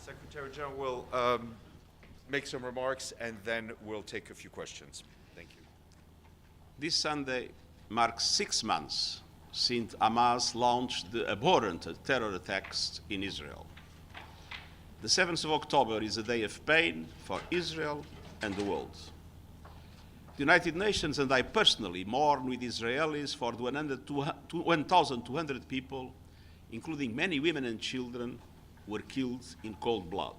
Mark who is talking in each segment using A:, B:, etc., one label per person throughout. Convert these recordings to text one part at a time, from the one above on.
A: Secretary General will make some remarks and then we'll take a few questions. Thank you.
B: This Sunday marks 6 months since Hamas launched the abhorrent terror attacks in Israel. The 7th of October is a day of pain for Israel and the world. The United Nations and I personally mourn with Israelis for the 1,200 people, including many women and children, were killed in cold blood.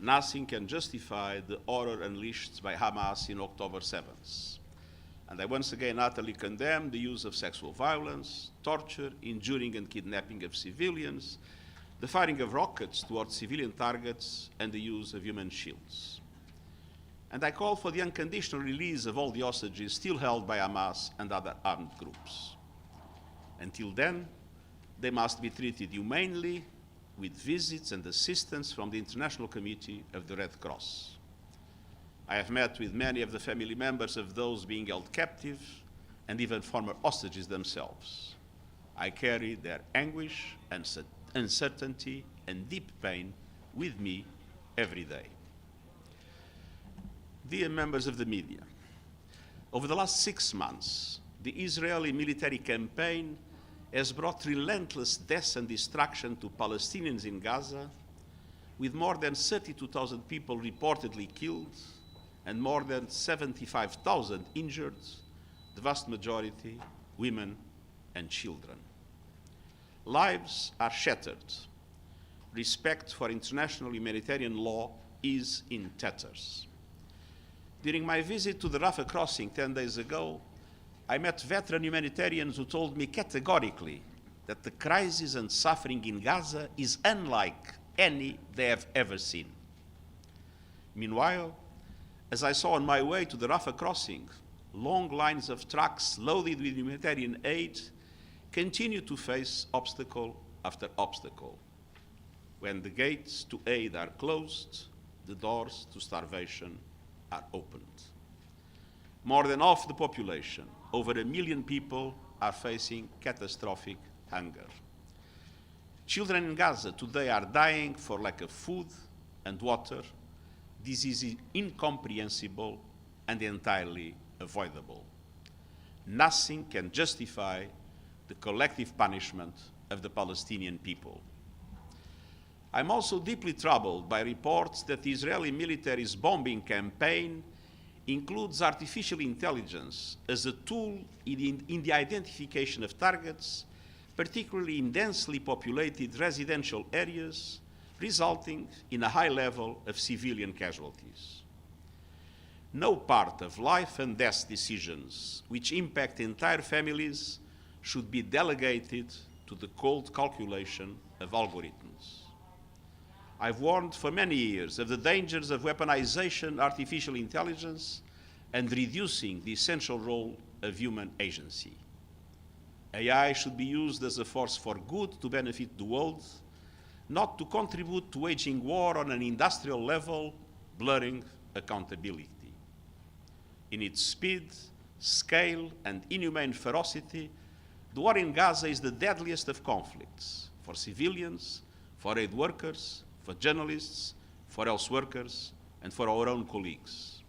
B: Nothing can justify the horror unleashed by Hamas in October 7th. And I once again utterly condemn the use of sexual violence, torture, injuring and kidnapping of civilians, the firing of rockets towards civilian targets, and the use of human shields. And I call for the unconditional release of all the hostages still held by Hamas and other armed groups. Until then, they must be treated humanely, with visits and assistance from the International Committee of the Red Cross. I have met with many of the family members of those being held captive and even former hostages themselves. I carry their anguish and uncertainty and deep pain with me every day. Dear members of the media, over the last 6 months, the Israeli military campaign has brought relentless death and destruction to Palestinians in Gaza, with more than 32,000 people reportedly killed and more than 75,000 injured, the vast majority women and children. Lives are shattered. Respect for international humanitarian law is in tatters. During my visit to the Rafah crossing 10 days ago, I met veteran humanitarians who told me categorically that the crisis and suffering in Gaza is unlike any they have ever seen. Meanwhile, as I saw on my way to the Rafah crossing, long lines of trucks loaded with humanitarian aid continue to face obstacle after obstacle. When the gates to aid are closed, the doors to starvation are opened. More than half the population, over 1 million people, are facing catastrophic hunger. Children in Gaza today are dying for lack of food and water. This is incomprehensible and entirely avoidable. Nothing can justify the collective punishment of the Palestinian people. I'm also deeply troubled by reports that the Israeli military's bombing campaign includes artificial intelligence as a tool in the identification of targets, particularly in densely populated residential areas, resulting in a high level of civilian casualties. No part of life and death decisions which impact entire families should be delegated to the cold calculation of algorithms. I've warned for many years of the dangers of weaponization artificial intelligence and reducing the essential role of human agency. AI should be used as a force for good to benefit the world, not to contribute to waging war on an industrial level, blurring accountability. In its speed, scale, and inhumane ferocity, the war in Gaza is the deadliest of conflicts for civilians, for aid workers, for journalists, for health workers, and for our own colleagues.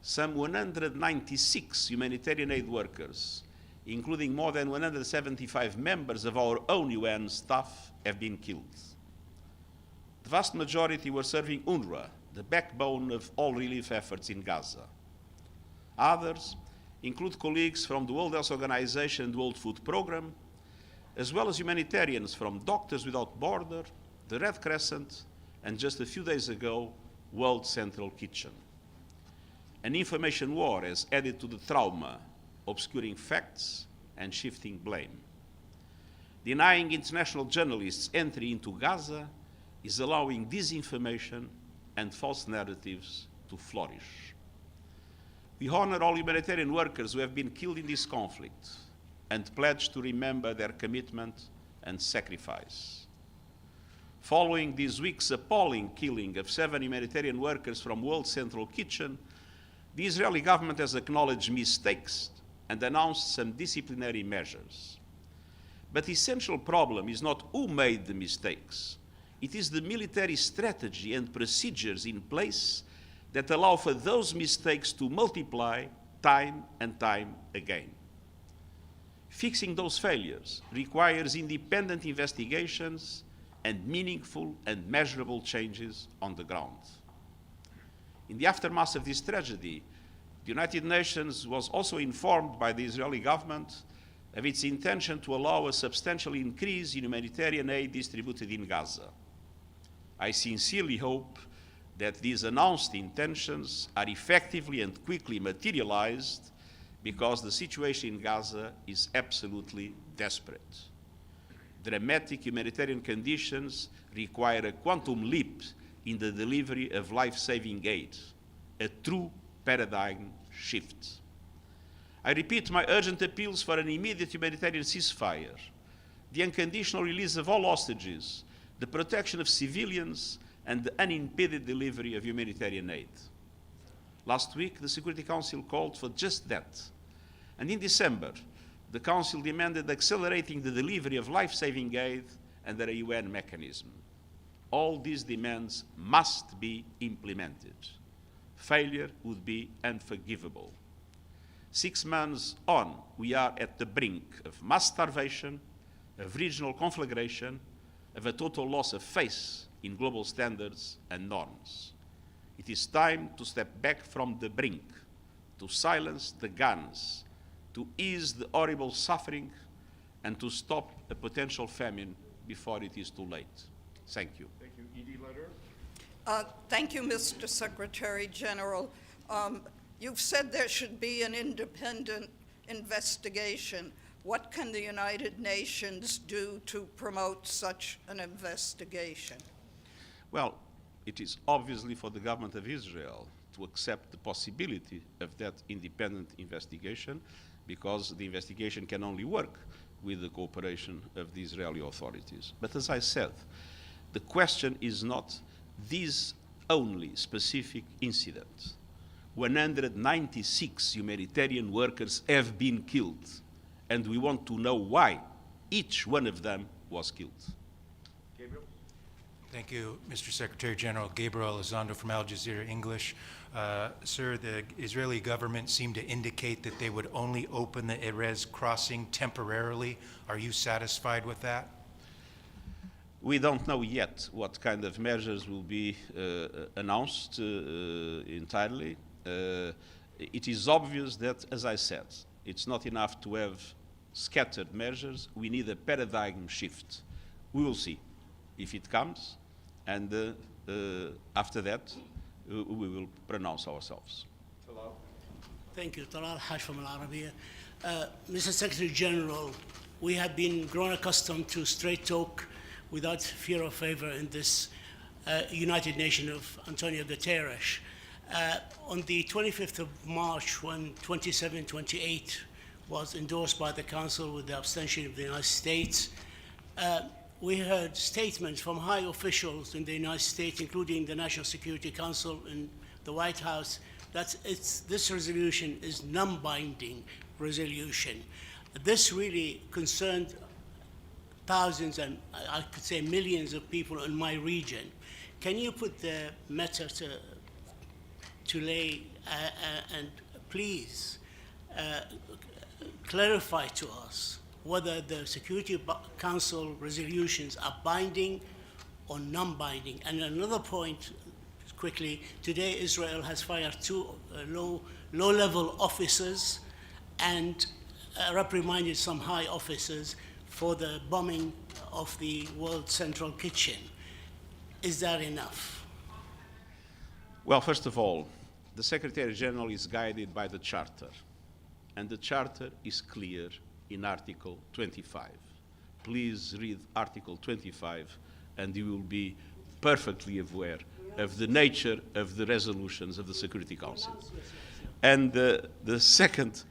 B: Some 196 humanitarian aid workers, including more than 175 members of our own UN staff, have been killed. The vast majority were serving UNRWA, the backbone of all relief efforts in Gaza. Others include colleagues from the World Health Organization and the World Food Programme, as well as humanitarians from Doctors Without Borders, the Red Crescent, and just a few days ago, World Central Kitchen. An information war has added to the trauma, obscuring facts and shifting blame. Denying international journalists entry into Gaza is allowing disinformation and false narratives to flourish. We honor all humanitarian workers who have been killed in this conflict and pledge to remember their commitment and sacrifice. Following this week's appalling killing of 7 humanitarian workers from World Central Kitchen, the Israeli government has acknowledged mistakes and announced some disciplinary measures. But the essential problem is not who made the mistakes. It is the military strategy and procedures in place that allow for those mistakes to multiply time and time again. Fixing those failures requires independent investigations and meaningful and measurable changes on the ground. In the aftermath of this tragedy, the United Nations was also informed by the Israeli government of its intention to allow a substantial increase in humanitarian aid distributed in Gaza. I sincerely hope that these announced intentions are effectively and quickly materialized, because the situation in Gaza is absolutely desperate. Dramatic humanitarian conditions require a quantum leap in the delivery of life-saving aid, a true paradigm shift. I repeat my urgent appeals for an immediate humanitarian ceasefire, the unconditional release of all hostages, the protection of civilians, and the unimpeded delivery of humanitarian aid. Last week, the Security Council called for just that. And in December, the Council demanded accelerating the delivery of life-saving aid under a UN mechanism. All these demands must be implemented. Failure would be unforgivable. 6 months on, we are at the brink of mass starvation, of regional conflagration, of a total loss of faith in global standards and norms. It is time to step back from the brink, to silence the guns, to ease the horrible suffering, and to stop a potential famine before it is too late. Thank you.
A: Thank you. Edie Letter.
C: Thank you, Mr. Secretary General. You've said there should be an independent investigation. What can the United Nations do to promote such an investigation?
B: Well, it is obviously for the government of Israel to accept the possibility of that independent investigation, because the investigation can only work with the cooperation of the Israeli authorities. But as I said, the question is not this only specific incident. 196 humanitarian workers have been killed, and we want to know why each one of them was killed.
A: Gabriel.
D: Thank you, Mr. Secretary General. Gabriel Elizondo from Al Jazeera English. Sir, the Israeli government seemed to indicate that they would only open the Erez crossing temporarily. Are you satisfied with that?
B: We don't know yet what kind of measures will be announced entirely. It is obvious that, as I said, it's not enough to have scattered measures. We need a paradigm shift. We will see if it comes, and after that, we will pronounce ourselves.
E: Thank you. Talal Haj from Al Arabiya. Mr. Secretary General, we have been grown accustomed to straight talk without fear or favor in this United Nations of Antonio Guterres. On the 25th of March, when 2728 was endorsed by the Council with the abstention of the United States, we heard statements from high officials in the United States, including the National Security Council and the White House, that this resolution is non-binding resolution. This really concerned thousands and I could say millions of people in my region. Can you put the matter to lay and please clarify to us whether the Security Council resolutions are binding or non-binding? And another point, quickly, today Israel has fired 2 low-level officers and reprimanded some high officers for the bombing of the World Central Kitchen. Is that enough?
B: Well, first of all, the Secretary General is guided by the Charter, and the Charter is clear in Article 25. Please read Article 25, and you will be perfectly aware of the nature of the resolutions of the Security Council. And the second,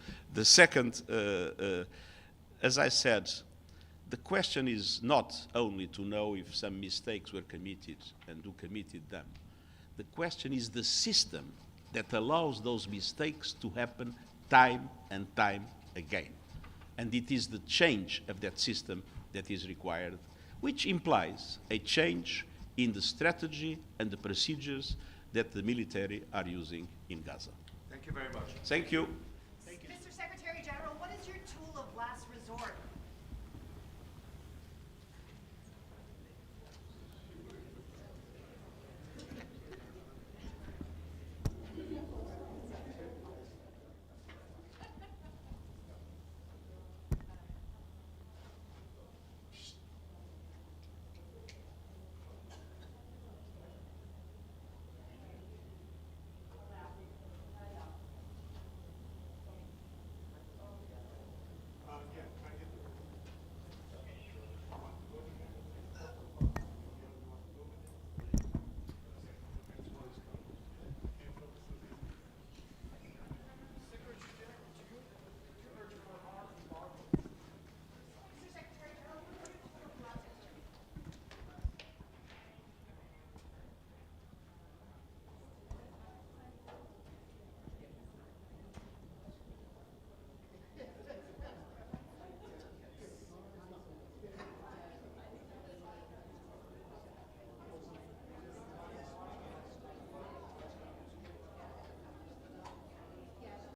B: as I said, the question is not only to know if some mistakes were committed and who committed them. The question is the system that allows those mistakes to happen time and time again. And it is the change of that system that is required, which implies a change in the strategy and the procedures that the military are using in Gaza.
A: Thank you very much.
B: Thank you.